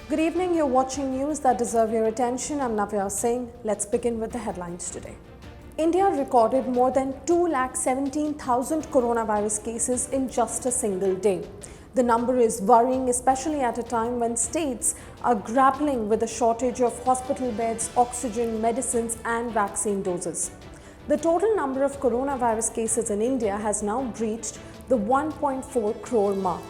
Good evening, you're watching news that deserve your attention. I'm Navya Singh. Let's begin with the headlines today. India recorded more than 217,000 coronavirus cases in just a single day. The number is worrying, especially at a time when states are grappling with a shortage of hospital beds, oxygen, medicines, and vaccine doses. The total number of coronavirus cases in India has now breached the 1.4 crore mark.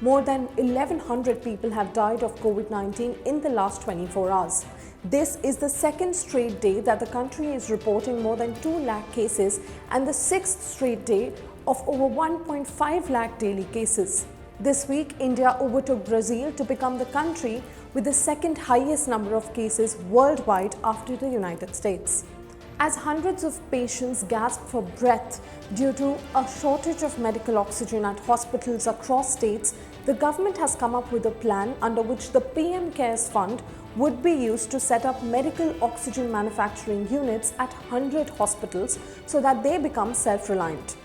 More than 1,100 people have died of COVID-19 in the last 24 hours. This is the second straight day that the country is reporting more than 2 lakh cases and the sixth straight day of over 1.5 lakh daily cases. This week, India overtook Brazil to become the country with the second highest number of cases worldwide after the United States. As hundreds of patients gasp for breath due to a shortage of medical oxygen at hospitals across states, the government has come up with a plan under which the PM CARES Fund would be used to set up medical oxygen manufacturing units at 100 hospitals so that they become self-reliant.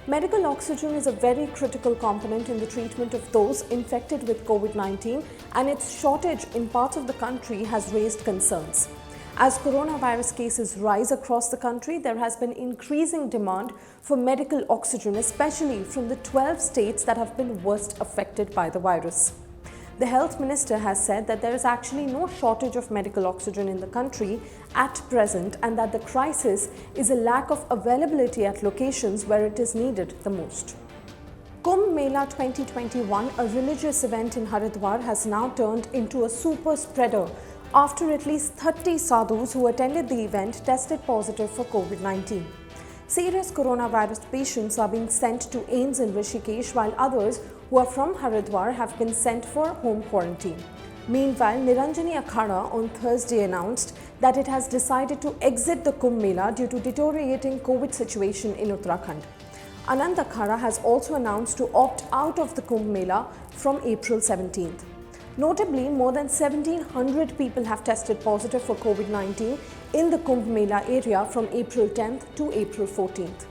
Medical oxygen is a very critical component in the treatment of those infected with COVID-19, and its shortage in parts of the country has raised concerns. As coronavirus cases rise across the country, there has been increasing demand for medical oxygen, especially from the 12 states that have been worst affected by the virus. The health minister has said that there is actually no shortage of medical oxygen in the country at present, and that the crisis is a lack of availability at locations where it is needed the most. Kumbh Mela 2021, a religious event in Haridwar, has now turned into a super spreader after at least 30 sadhus who attended the event tested positive for COVID-19. Serious coronavirus patients are being sent to AIIMS in Rishikesh, while others who are from Haridwar have been sent for home quarantine. Meanwhile, Niranjani Akhada on Thursday announced that it has decided to exit the Kumbh Mela due to deteriorating COVID situation in Uttarakhand. Anand Akhada has also announced to opt out of the Kumbh Mela from April 17th. Notably, more than 1,700 people have tested positive for COVID-19 in the Kumbh Mela area from April 10th to April 14th.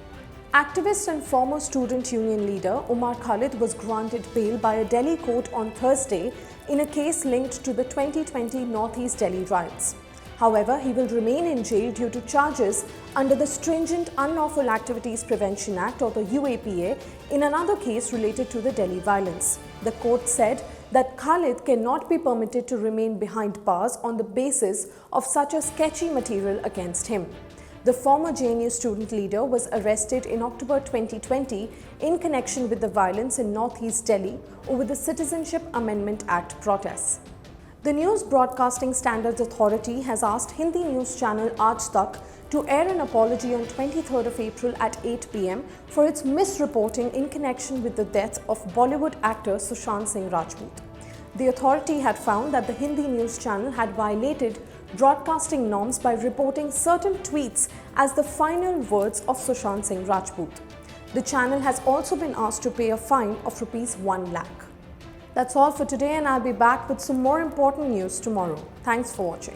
Activist and former student union leader Umar Khalid was granted bail by a Delhi court on Thursday in a case linked to the 2020 Northeast Delhi riots. However, he will remain in jail due to charges under the Stringent Unlawful Activities Prevention Act, or the UAPA, in another case related to the Delhi violence. The court said that Khalid cannot be permitted to remain behind bars on the basis of such a sketchy material against him. The former JNU student leader was arrested in October 2020 in connection with the violence in Northeast Delhi over the Citizenship Amendment Act protests. The News Broadcasting Standards Authority has asked Hindi news channel Aaj Tak to air an apology on 23rd of April at 8 p.m. for its misreporting in connection with the death of Bollywood actor Sushant Singh Rajput. The authority had found that the Hindi news channel had violated broadcasting norms by reporting certain tweets as the final words of Sushant Singh Rajput. The channel has also been asked to pay a fine of Rs 1 lakh. That's all for today, and I'll be back with some more important news tomorrow. Thanks for watching.